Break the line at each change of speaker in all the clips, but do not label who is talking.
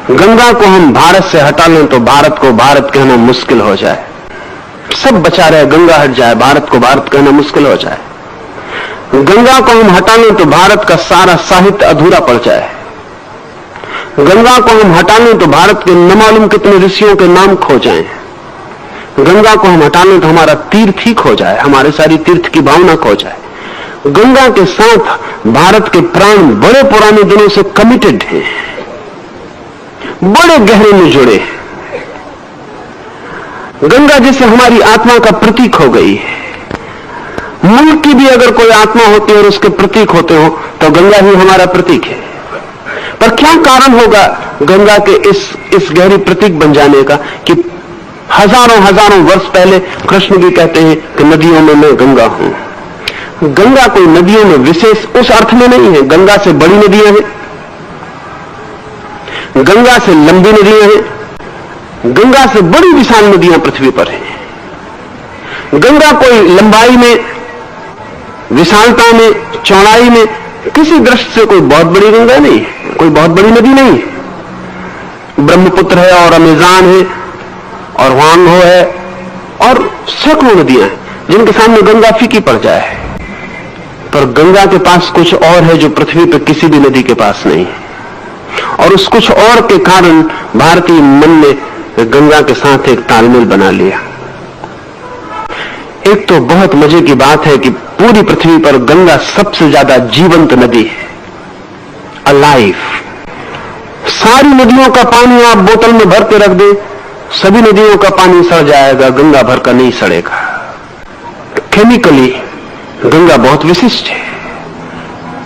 गंगा को हम भारत से हटा लें तो भारत को भारत कहना मुश्किल हो जाए। सब बचा रहे, गंगा हट जाए, भारत को भारत कहना मुश्किल हो जाए। गंगा को हम हटा लें तो भारत का सारा साहित्य अधूरा पड़ जाए। गंगा को हम हटा लें तो भारत के न मालूम कितने ऋषियों के नाम खो जाएं। गंगा को हम हटा लें तो हमारा तीर्थ ही खो जाए, हमारे सारी तीर्थ की भावना खो जाए। गंगा के साथ भारत के प्राण बड़े पुराने दिनों से कमिटेड हैं, बड़े गहरे में जुड़े। गंगा जैसे हमारी आत्मा का प्रतीक हो गई है। मुल्क की भी अगर कोई आत्मा होती है और उसके प्रतीक होते हो तो गंगा ही हमारा प्रतीक है। पर क्या कारण होगा गंगा के इस गहरी प्रतीक बन जाने का कि हजारों हजारों वर्ष पहले कृष्ण भी कहते हैं कि नदियों में मैं गंगा हूं। गंगा कोई नदियों में विशेष उस अर्थ में नहीं है। गंगा से बड़ी नदियां हैं, गंगा से लंबी नदियां हैं, गंगा से बड़ी विशाल नदियां पृथ्वी पर हैं। गंगा कोई लंबाई में, विशालता में, चौड़ाई में किसी दृष्टि से कोई बहुत बड़ी गंगा नहीं है, कोई बहुत बड़ी नदी नहीं है। ब्रह्मपुत्र है और अमेज़न है और वांगो है और सैकड़ों नदियां हैं जिनके सामने गंगा फीकी पड़ जाए। पर गंगा के पास कुछ और है जो पृथ्वी पर किसी भी नदी के पास नहीं है। और उस कुछ और के कारण भारतीय मन ने गंगा के साथ एक तालमेल बना लिया। एक तो बहुत मजे की बात है कि पूरी पृथ्वी पर गंगा सबसे ज्यादा जीवंत नदी है, अलाइव। सारी नदियों का पानी आप बोतल में भर के रख दे, सभी नदियों का पानी सड़ जाएगा, गंगा भर का नहीं सड़ेगा। केमिकली गंगा बहुत विशिष्ट है।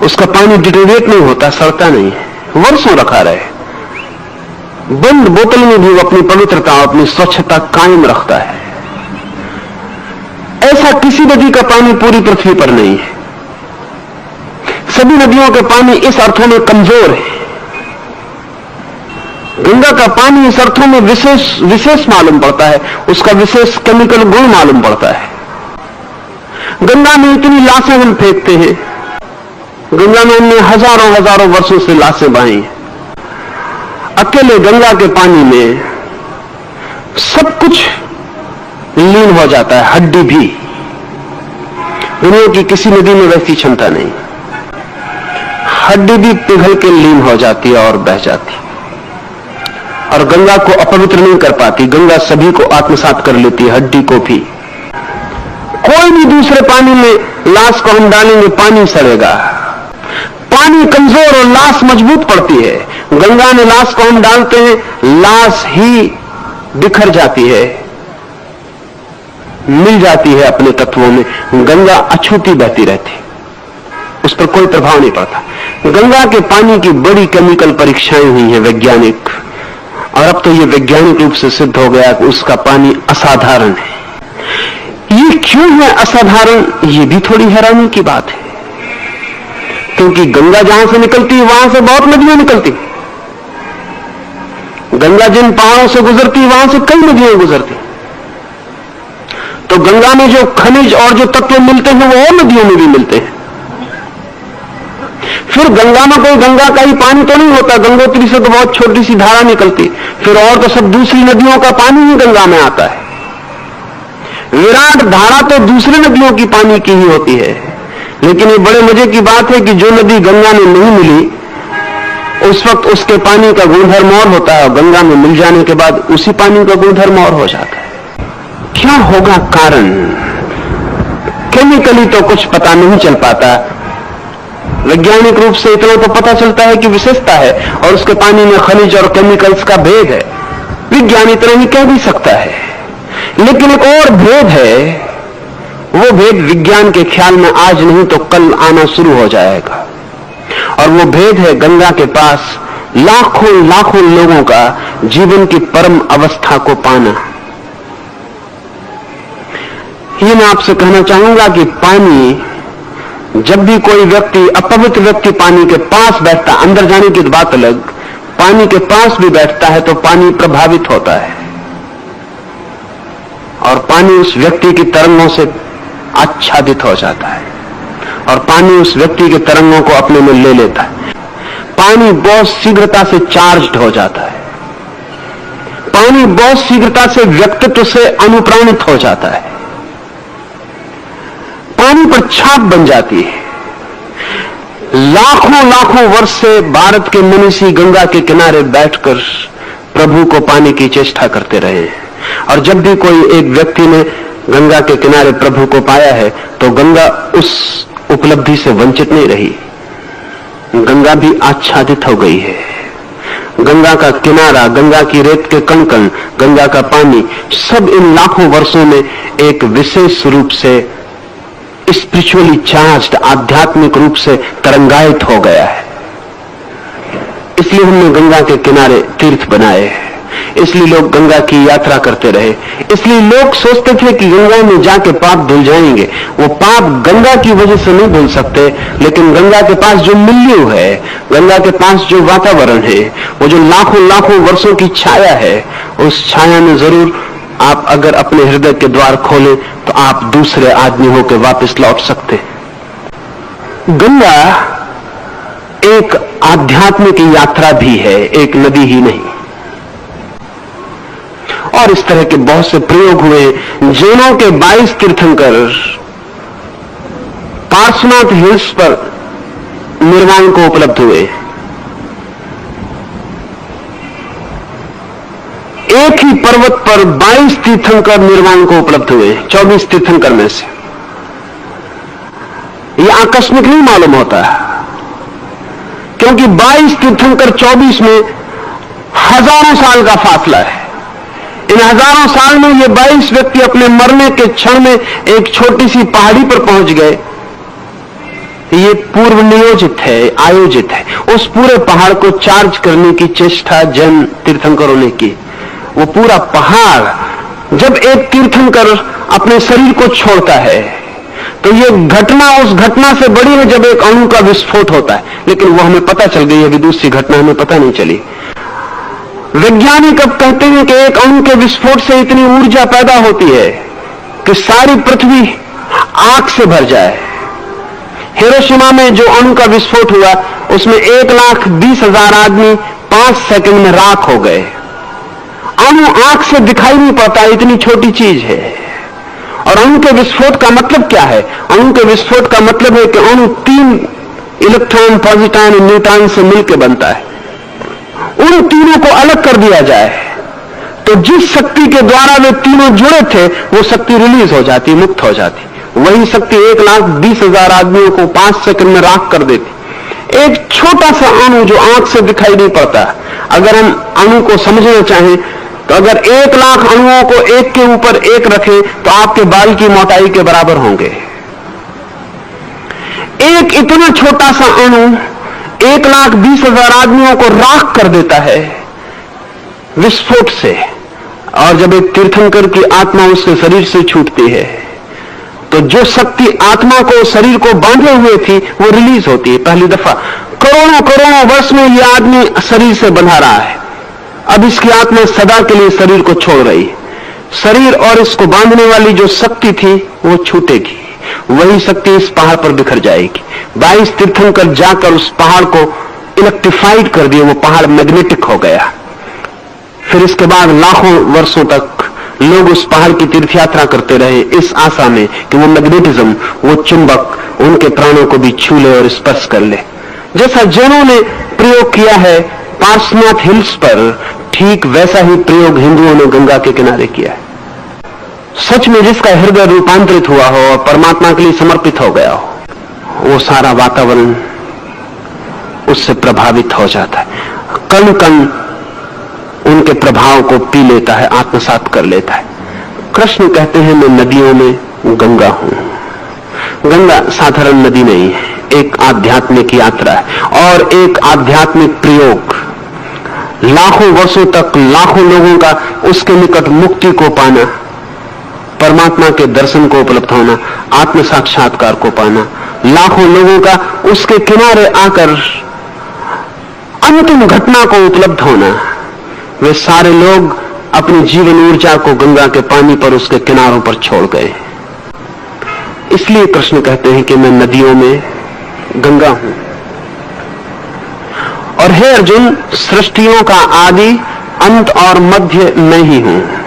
उसका पानी डिटेरिएट नहीं होता, सड़ता नहीं है, वर्षों रखा रहे। बंद बोतल में भी वो अपनी पवित्रता, अपनी स्वच्छता कायम रखता है। ऐसा किसी नदी का पानी पूरी पृथ्वी पर नहीं है। सभी नदियों के पानी इस अर्थों में कमजोर है। गंगा का पानी इस अर्थों में विशेष मालूम पड़ता है, उसका विशेष केमिकल गुण मालूम पड़ता है। गंगा में इतनी लाशें हम फेंकते हैं, गंगा में हमने हजारों हजारों वर्षों से लाशें बहाई हैं। अकेले गंगा के पानी में सब कुछ लीन हो जाता है, हड्डी भी। दुनिया की किसी नदी में वैसी क्षमता नहीं, हड्डी भी पिघल के लीन हो जाती है और बह जाती है। और गंगा को अपवित्र नहीं कर पाती, गंगा सभी को आत्मसात कर लेती है, हड्डी को भी। कोई भी दूसरे पानी में लाश को हम डालेंगे, पानी सड़ेगा। पानी कमजोर और लाश मजबूत पड़ती है। गंगा में लाश को हम डालते हैं, लाश ही बिखर जाती है, मिल जाती है अपने तत्वों में। गंगा अछूती बहती रहती, उस पर कोई प्रभाव नहीं पड़ता। गंगा के पानी की बड़ी केमिकल परीक्षाएं हुई हैं वैज्ञानिक, और अब तो यह वैज्ञानिक रूप से सिद्ध हो गया कि उसका पानी असाधारण है। ये क्यों है असाधारण, ये भी थोड़ी हैरानी की बात है, क्योंकि गंगा जहां से निकलती है वहां से बहुत नदियां निकलती। गंगा जिन पहाड़ों से गुजरती है वहां से कई नदियां गुजरती। तो गंगा में जो खनिज और जो तत्व मिलते हैं वो और नदियों में भी मिलते हैं। फिर गंगा में कोई गंगा का ही पानी तो नहीं होता, गंगोत्री से तो बहुत छोटी सी धारा निकलती, फिर और तो सब दूसरी नदियों का पानी ही गंगा में आता है। विराट धारा तो दूसरी नदियों की पानी की ही होती है। लेकिन ये बड़े मजे की बात है कि जो नदी गंगा में नहीं मिली उस वक्त उसके पानी का गुणधर्म और होता है, और गंगा में मिल जाने के बाद उसी पानी का गुणधर्म और हो जाता है। क्या होगा कारण? केमिकली तो कुछ पता नहीं चल पाता, वैज्ञानिक रूप से इतना तो पता चलता है कि विशेषता है और उसके पानी में खनिज और केमिकल्स का भेद है। विज्ञान इतना ही कह भी सकता है। लेकिन एक और भेद है, वो भेद विज्ञान के ख्याल में आज नहीं तो कल आना शुरू हो जाएगा। और वो भेद है गंगा के पास लाखों लाखों लोगों का जीवन की परम अवस्था को पाना। ये मैं आपसे कहना चाहूंगा कि पानी, जब भी कोई व्यक्ति, अपवित्र व्यक्ति पानी के पास बैठता, अंदर जाने की बात अलग, पानी के पास भी बैठता है तो पानी प्रभावित होता है और पानी उस व्यक्ति की तरंगों से आच्छादित हो जाता है और पानी उस व्यक्ति के तरंगों को अपने में ले लेता है। पानी बहुत शीघ्रता से चार्ज्ड हो जाता है। पानी बहुत शीघ्रता से व्यक्तित्व से अनुप्राणित हो जाता है, पानी पर छाप बन जाती है। लाखों लाखों वर्ष से भारत के मनीषी गंगा के किनारे बैठकर प्रभु को पाने की चेष्टा करते रहे हैं, और जब भी कोई एक व्यक्ति ने गंगा के किनारे प्रभु को पाया है तो गंगा उस उपलब्धि से वंचित नहीं रही। गंगा भी आच्छादित हो गई है। गंगा का किनारा, गंगा की रेत के कण कण, गंगा का पानी, सब इन लाखों वर्षों में एक विशेष रूप से स्पिरिचुअली चार्ज्ड, आध्यात्मिक रूप से तरंगायित हो गया है। इसलिए हमने गंगा के किनारे तीर्थ बनाए हैं, इसलिए लोग गंगा की यात्रा करते रहे। इसलिए लोग सोचते थे कि गंगा में जाके पाप धुल जाएंगे। वो पाप गंगा की वजह से नहीं धुल सकते, लेकिन गंगा के पास जो मिल्यू है, गंगा के पास जो वातावरण है, वो जो लाखों लाखों वर्षों की छाया है, उस छाया में जरूर आप अगर अपने हृदय के द्वार खोलें तो आप दूसरे आदमी होकर वापस लौट सकते। गंगा एक आध्यात्मिक यात्रा भी है, एक नदी ही नहीं। और इस तरह के बहुत से प्रयोग हुए। जैनों के 22 तीर्थंकर पार्श्वनाथ हिल्स पर निर्वाण को उपलब्ध हुए। एक ही पर्वत पर 22 तीर्थंकर निर्वाण को उपलब्ध हुए, 24 तीर्थंकर में से। यह आकस्मिक नहीं मालूम होता है, क्योंकि 22 तीर्थंकर 24 में हजारों साल का फासला है। इन हजारों साल में ये 22 व्यक्ति अपने मरने के क्षण में एक छोटी सी पहाड़ी पर पहुंच गए। ये पूर्व नियोजित है, आयोजित है। उस पूरे पहाड़ को चार्ज करने की चेष्टा जैन तीर्थंकरों ने की। वो पूरा पहाड़, जब एक तीर्थंकर अपने शरीर को छोड़ता है तो ये घटना उस घटना से बड़ी है जब एक अणु का विस्फोट होता है, लेकिन वो हमें पता चल गई। अभी दूसरी घटना हमें पता नहीं चली। वैज्ञानिक अब कहते हैं कि एक अणु के विस्फोट से इतनी ऊर्जा पैदा होती है कि सारी पृथ्वी आग से भर जाए। हिरोशिमा में जो अणु का विस्फोट हुआ उसमें 1,20,000 आदमी 5 सेकंड में राख हो गए। अणु आंख से दिखाई नहीं पड़ता, इतनी छोटी चीज है। और अणु के विस्फोट का मतलब क्या है? अणु के विस्फोट का मतलब है कि अणु 3 इलेक्ट्रॉन, पॉजिट्रॉन और न्यूट्रॉन से मिलकर बनता है। उन तीनों को अलग कर दिया जाए तो जिस शक्ति के द्वारा वे तीनों जुड़े थे वो शक्ति रिलीज हो जाती, मुक्त हो जाती। वही शक्ति 1,20,000 आदमियों को 5 सेकंड में राख कर देती। एक छोटा सा अणु जो आंख से दिखाई नहीं पड़ता, अगर हम अणु को समझना चाहें तो अगर 1,00,000 अणुओं को एक के ऊपर एक रखें तो आपके बाल की मोटाई के बराबर होंगे। एक इतना छोटा सा अणु 1,20,000 आदमियों को राख कर देता है विस्फोट से। और जब एक तीर्थंकर की आत्मा उसके शरीर से छूटती है तो जो शक्ति आत्मा को, शरीर को बांधे हुए थी, वो रिलीज होती है पहली दफा। करोड़ों करोड़ों वर्ष में यह आदमी शरीर से बंधा रहा है, अब इसकी आत्मा सदा के लिए शरीर को छोड़ रही है। शरीर और इसको बांधने वाली जो शक्ति थी वो छूटेगी, वही शक्ति इस पहाड़ पर बिखर जाएगी। 22 तीर्थंकर जाकर उस पहाड़ को इलेक्ट्रिफाइड कर दिए, वो पहाड़ मैग्नेटिक हो गया। फिर इसके बाद लाखों वर्षों तक लोग उस पहाड़ की तीर्थ यात्रा करते रहे इस आशा में कि वो मैग्नेटिज्म, वो चुंबक उनके प्राणों को भी छू ले और स्पर्श कर ले। जैसा जैनों ने प्रयोग किया है पार्श्वनाथ हिल्स पर, ठीक वैसा ही प्रयोग हिंदुओं ने गंगा के किनारे किया है। सच में जिसका हृदय रूपांतरित हुआ हो और परमात्मा के लिए समर्पित हो गया हो, वो सारा वातावरण उससे प्रभावित हो जाता है। कण कण उनके प्रभाव को पी लेता है, आत्मसात कर लेता है। कृष्ण कहते हैं मैं नदियों में गंगा हूं। गंगा साधारण नदी नहीं है, एक आध्यात्मिक यात्रा है और एक आध्यात्मिक प्रयोग। लाखों वर्षों तक लाखों लोगों का उसके निकट मुक्ति को पाना, परमात्मा के दर्शन को उपलब्ध होना, आत्म साक्षात्कार को पाना, लाखों लोगों का उसके किनारे आकर अंतिम घटना को उपलब्ध होना। वे सारे लोग अपनी जीवन ऊर्जा को गंगा के पानी पर, उसके किनारों पर छोड़ गए। इसलिए कृष्ण कहते हैं कि मैं नदियों में गंगा हूं। और हे अर्जुन, सृष्टियों का आदि अंत और मध्य मैं ही हूं।